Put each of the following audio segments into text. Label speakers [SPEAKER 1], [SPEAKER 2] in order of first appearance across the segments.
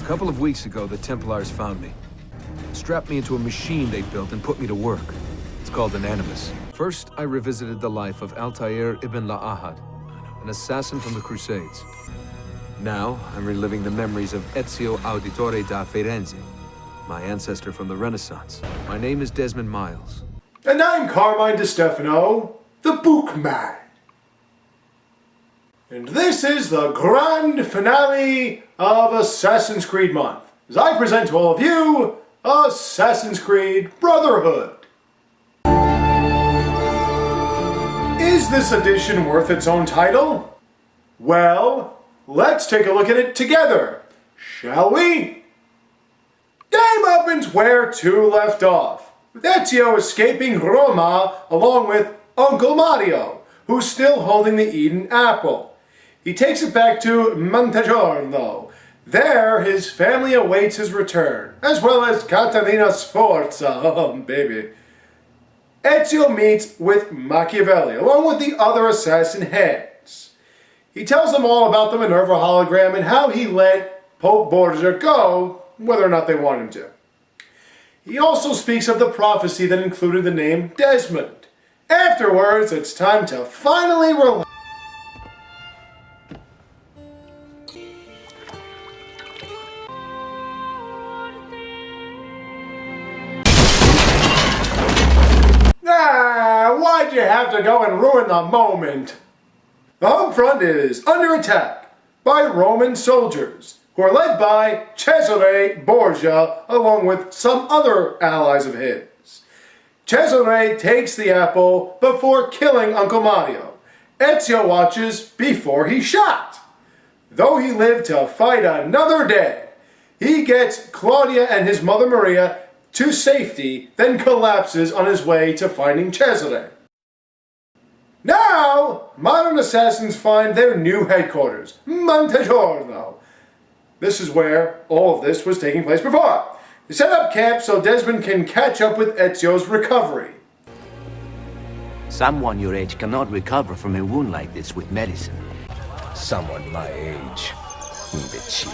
[SPEAKER 1] A couple of weeks ago, the Templars found me. Strapped me into a machine they built and put me to work. It's called an animus. First, I revisited the life of Altair ibn La'ahad, an assassin from the Crusades. Now, I'm reliving the memories of Ezio Auditore da Firenze, my ancestor from the Renaissance. My name is Desmond Miles.
[SPEAKER 2] And I'm Carmine DiStefano, the Bookman. And this is the grand finale of Assassin's Creed Month, as I present to all of you, Assassin's Creed Brotherhood. Is this edition worth its own title? Well, let's take a look at it together, shall we? Game opens where 2 left off, with Ezio escaping Roma along with Uncle Mario, who's still holding the Eden apple. He takes it back to Montegiorno. There, his family awaits his return, as well as Catalina Sforza, baby. Ezio meets with Machiavelli, along with the other assassin heads. He tells them all about the Minerva hologram and how he let Pope Borgia go, whether or not they want him to. He also speaks of the prophecy that included the name Desmond. Afterwards, it's time to finally relax. Why'd you have to go and ruin the moment? The home front is under attack by Roman soldiers, who are led by Cesare Borgia along with some other allies of his. Cesare takes the apple before killing Uncle Mario. Ezio watches before he's shot. Though he lived to fight another day, he gets Claudia and his mother Maria to safety, then collapses on his way to finding Cesare. Now, modern assassins find their new headquarters, Montegiorno. This is where all of this was taking place before. They set up camp so Desmond can catch up with Ezio's recovery.
[SPEAKER 3] Someone your age cannot recover from a wound like this with medicine.
[SPEAKER 4] Someone my age. Imbecile.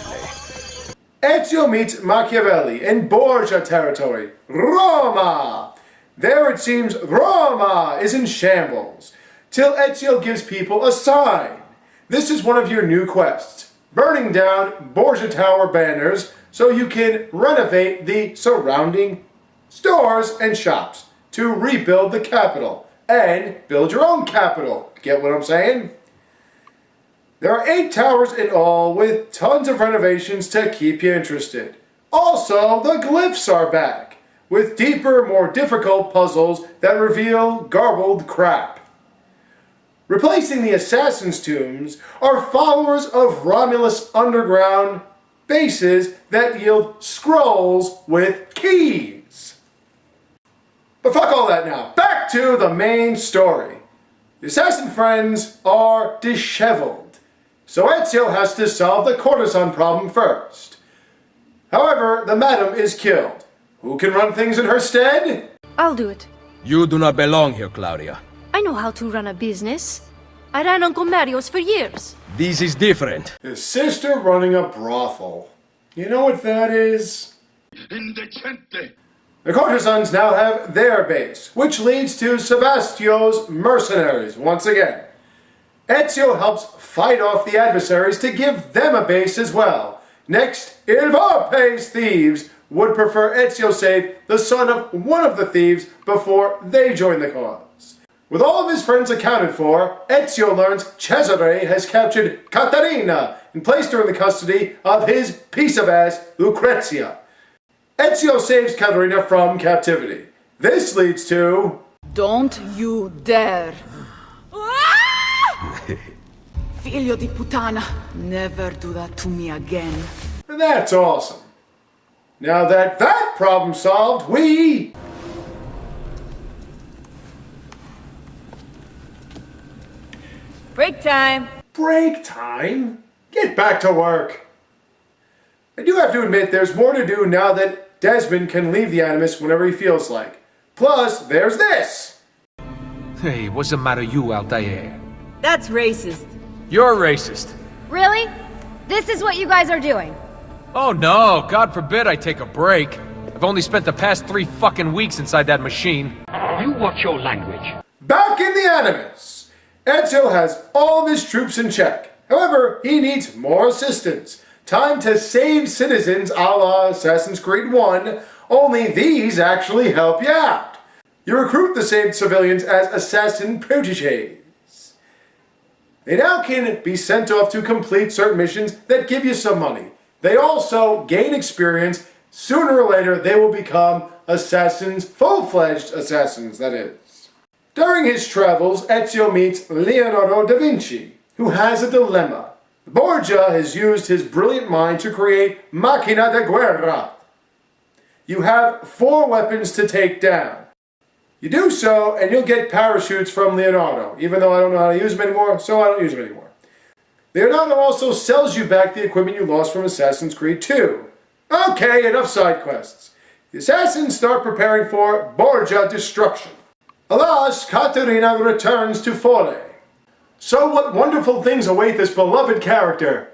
[SPEAKER 2] Ezio meets Machiavelli in Borgia territory, Roma. There it seems Roma is in shambles, till Ezio gives people a sign. This is one of your new quests, burning down Borgia Tower banners so you can renovate the surrounding stores and shops to rebuild the capital and build your own capital. Get what I'm saying? There are 8 towers in all with tons of renovations to keep you interested. Also, the glyphs are back, with deeper, more difficult puzzles that reveal garbled crap. Replacing the assassins' tombs are followers of Romulus underground bases that yield scrolls with keys. But fuck all that now. Back to the main story. The assassin friends are disheveled, so Ezio has to solve the courtesan problem first. However, the madam is killed. Who can run things in her stead?
[SPEAKER 5] I'll do it.
[SPEAKER 4] You do not belong here, Claudia.
[SPEAKER 5] I know how to run a business. I ran Uncle Mario's for years.
[SPEAKER 4] This is different.
[SPEAKER 2] His sister running a brothel. You know what that is?
[SPEAKER 6] Indecente.
[SPEAKER 2] The courtesans now have their base, which leads to Sebastio's mercenaries once again. Ezio helps fight off the adversaries to give them a base as well. Next, Il Volpe's thieves would prefer Ezio save the son of one of the thieves before they join the cause. With all of his friends accounted for, Ezio learns Cesare has captured Caterina and placed her in the custody of his piece-of-ass Lucrezia. Ezio saves Caterina from captivity. This leads to...
[SPEAKER 7] Don't you dare! Figlio di puttana, never do that to me again.
[SPEAKER 2] That's awesome. Now that problem solved, we...
[SPEAKER 5] Break time.
[SPEAKER 2] Break time? Get back to work. I do have to admit there's more to do now that Desmond can leave the Animus whenever he feels like. Plus, there's this!
[SPEAKER 1] Hey, what's the matter you, Altair?
[SPEAKER 5] That's racist.
[SPEAKER 4] You're racist.
[SPEAKER 8] Really? This is what you guys are doing?
[SPEAKER 1] Oh no, God forbid I take a break. I've only spent the past 3 fucking weeks inside that machine.
[SPEAKER 6] You watch your language.
[SPEAKER 2] Back in the Animus, Ezio has all of his troops in check. However, he needs more assistance. Time to save citizens a la Assassin's Creed 1, only these actually help you out. You recruit the saved civilians as assassin protégés. They now can be sent off to complete certain missions that give you some money. They also gain experience. Sooner or later, they will become assassins, full-fledged assassins, that is. During his travels, Ezio meets Leonardo da Vinci, who has a dilemma. Borgia has used his brilliant mind to create Macchina de Guerra. You have 4 weapons to take down. You do so, and you'll get parachutes from Leonardo, even though I don't know how to use them anymore, so I don't use them anymore. Leonardo also sells you back the equipment you lost from Assassin's Creed 2. Okay, enough side quests. The assassins start preparing for Borgia destruction. Alas, Caterina returns to Fore. So what wonderful things await this beloved character?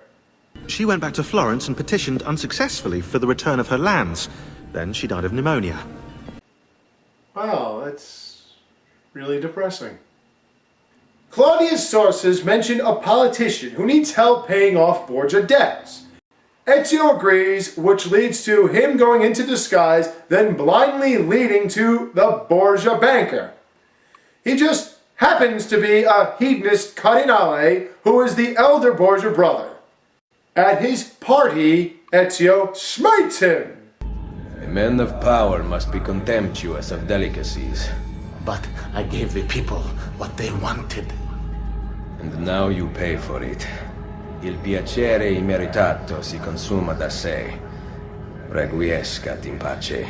[SPEAKER 8] She went back to Florence and petitioned unsuccessfully for the return of her lands. Then she died of pneumonia.
[SPEAKER 2] Wow, that's really depressing. Claudia's sources mention a politician who needs help paying off Borgia debts. Ezio agrees, which leads to him going into disguise, then blindly leading to the Borgia banker. He just happens to be a hedonist cardinale who is the elder Borgia brother. At his party, Ezio smites him.
[SPEAKER 4] A man of power must be contemptuous of delicacies.
[SPEAKER 9] But I gave the people what they wanted.
[SPEAKER 4] And now you pay for it. Il piacere immeritato si consuma da sé. Requiescat in pace.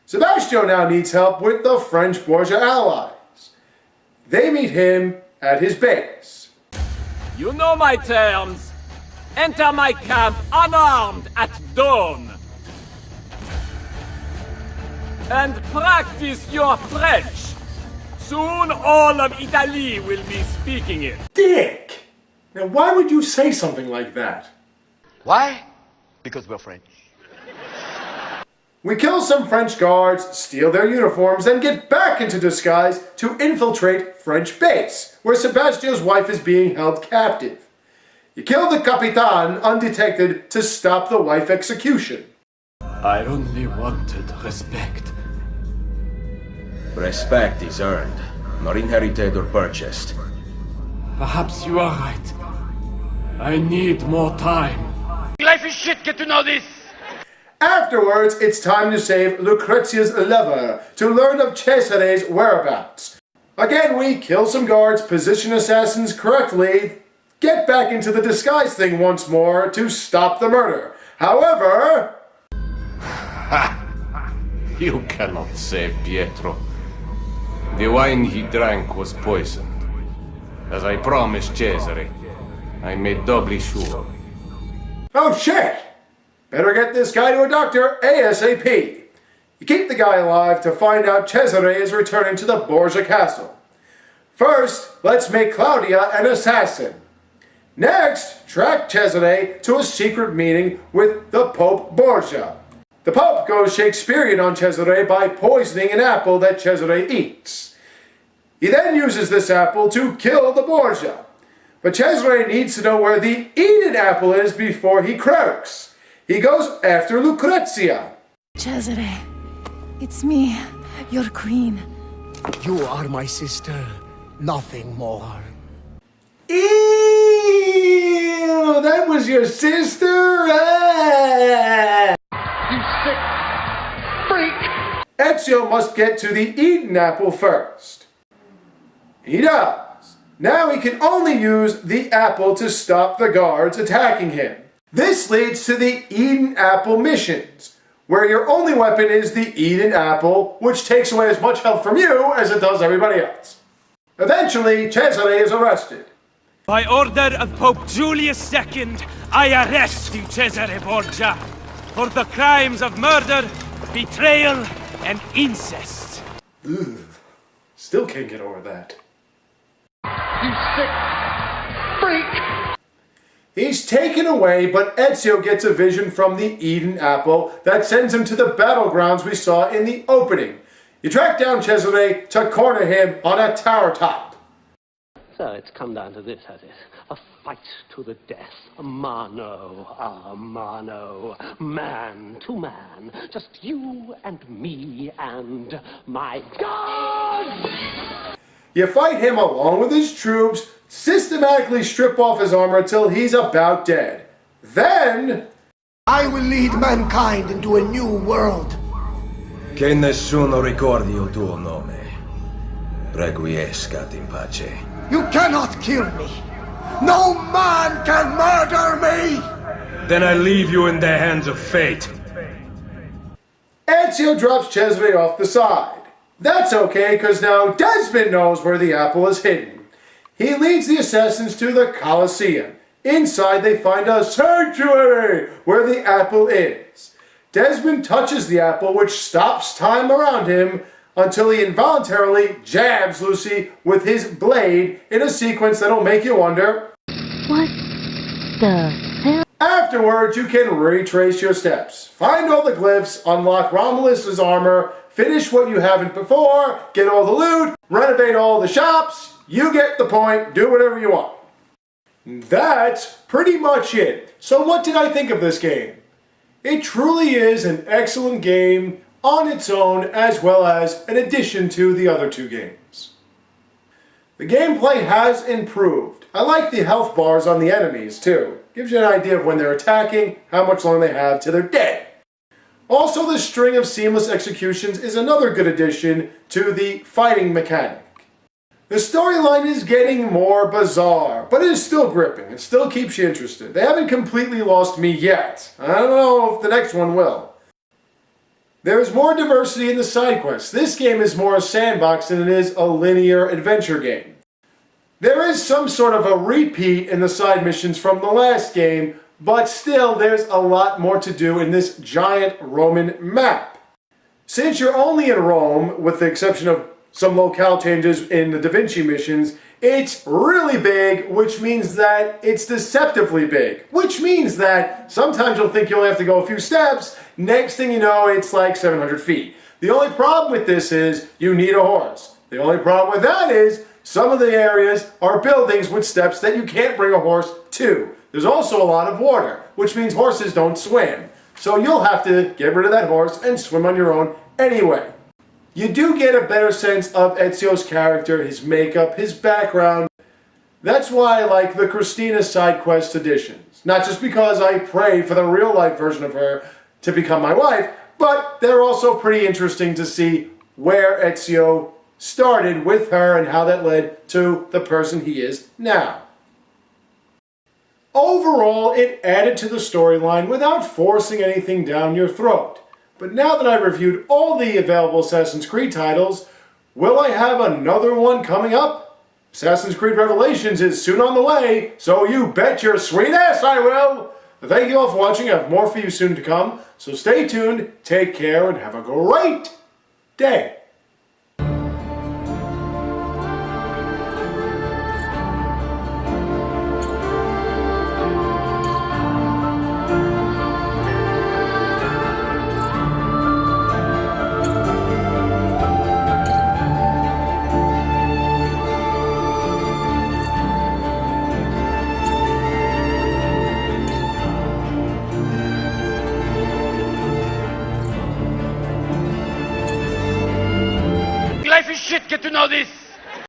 [SPEAKER 2] Sebastian now needs help with the French Borgia allies. They meet him at his base.
[SPEAKER 10] You know my terms. Enter my camp unarmed at dawn. And practice your French. Soon all of Italy will be speaking it.
[SPEAKER 2] Dick! Now why would you say something like that?
[SPEAKER 3] Why? Because we're French.
[SPEAKER 2] We kill some French guards, steal their uniforms, then get back into disguise to infiltrate French base, where Sebastian's wife is being held captive. You kill the Capitan undetected to stop the wife execution.
[SPEAKER 10] I only wanted respect.
[SPEAKER 4] Respect is earned, not inherited or purchased.
[SPEAKER 10] Perhaps you are right. I need more time.
[SPEAKER 6] Life is shit, get to know this!
[SPEAKER 2] Afterwards, it's time to save Lucrezia's lover to learn of Cesare's whereabouts. Again, we kill some guards, position assassins correctly, get back into the disguise thing once more to stop the murder. However...
[SPEAKER 11] You cannot save Pietro. The wine he drank was poisoned. As I promised Cesare, I made doubly sure.
[SPEAKER 2] Oh shit! Better get this guy to a doctor ASAP. You keep the guy alive to find out Cesare is returning to the Borgia castle. First, let's make Claudia an assassin. Next, track Cesare to a secret meeting with the Pope Borgia. The Pope goes Shakespearean on Cesare by poisoning an apple that Cesare eats. He then uses this apple to kill the Borgia. But Cesare needs to know where the eaten apple is before he croaks. He goes after Lucrezia.
[SPEAKER 12] Cesare, it's me, your queen.
[SPEAKER 9] You are my sister, nothing more.
[SPEAKER 2] Ew, that was your sister?
[SPEAKER 6] You sick freak!
[SPEAKER 2] Ezio must get to the eaten apple first. He does. Now he can only use the apple to stop the guards attacking him. This leads to the eaten apple missions, where your only weapon is the eaten apple, which takes away as much health from you as it does everybody else. Eventually, Cesare is arrested.
[SPEAKER 10] By order of Pope Julius II, I arrest you, Cesare Borgia, for the crimes of murder, betrayal, and incest.
[SPEAKER 2] Ugh. Still can't get over that.
[SPEAKER 6] You sick freak!
[SPEAKER 2] He's taken away, but Ezio gets a vision from the Eden Apple that sends him to the battlegrounds we saw in the opening. You track down Cesare to corner him on a tower top.
[SPEAKER 13] So it's come down to this, has it? A fight to the death. Mano a mano. Man to man. Just you and me and my God!
[SPEAKER 2] You fight him along with his troops, systematically strip off his armor until he's about dead. Then...
[SPEAKER 9] I will lead mankind into a new world.
[SPEAKER 4] Che nessuno ricordi il tuo nome. Requiescat in pace.
[SPEAKER 9] You cannot kill me. No man can murder me!
[SPEAKER 11] Then I leave you in the hands of fate.
[SPEAKER 2] Ezio drops Cesare off the side. That's okay, because now Desmond knows where the apple is hidden. He leads the assassins to the Colosseum. Inside they find a sanctuary where the apple is. Desmond touches the apple, which stops time around him, until he involuntarily jabs Lucy with his blade in a sequence that'll make you wonder,
[SPEAKER 5] what the hell?
[SPEAKER 2] Afterwards, you can retrace your steps. Find all the glyphs, unlock Romulus's armor, finish what you haven't before, get all the loot, renovate all the shops. You get the point. Do whatever you want. That's pretty much it. So what did I think of this game? It truly is an excellent game on its own, as well as an addition to the other two games. The gameplay has improved. I like the health bars on the enemies too. Gives you an idea of when they're attacking, how much longer they have till they're dead. Also, the string of seamless executions is another good addition to the fighting mechanic. The storyline is getting more bizarre, but it is still gripping. It still keeps you interested. They haven't completely lost me yet. I don't know if the next one will. There is more diversity in the side quests. This game is more a sandbox than it is a linear adventure game. There is some sort of a repeat in the side missions from the last game, but still there's a lot more to do in this giant Roman map. Since you're only in Rome, with the exception of some locale changes in the Da Vinci missions, it's really big, which means that it's deceptively big. Which means that sometimes you'll think you'll have to go a few steps, next thing you know it's like 700 feet. The only problem with this is you need a horse. The only problem with that is some of the areas are buildings with steps that you can't bring a horse to. There's also a lot of water, which means horses don't swim. So you'll have to get rid of that horse and swim on your own anyway. You do get a better sense of Ezio's character, his makeup, his background. That's why I like the Christina side quest editions. Not just because I pray for the real life version of her to become my wife, but they're also pretty interesting to see where Ezio started with her and how that led to the person he is now. Overall, it added to the storyline without forcing anything down your throat. But now that I've reviewed all the available Assassin's Creed titles, will I have another one coming up? Assassin's Creed Revelations is soon on the way, so you bet your sweet ass I will! Thank you all for watching. I have more for you soon to come, so stay tuned, take care, and have a great day!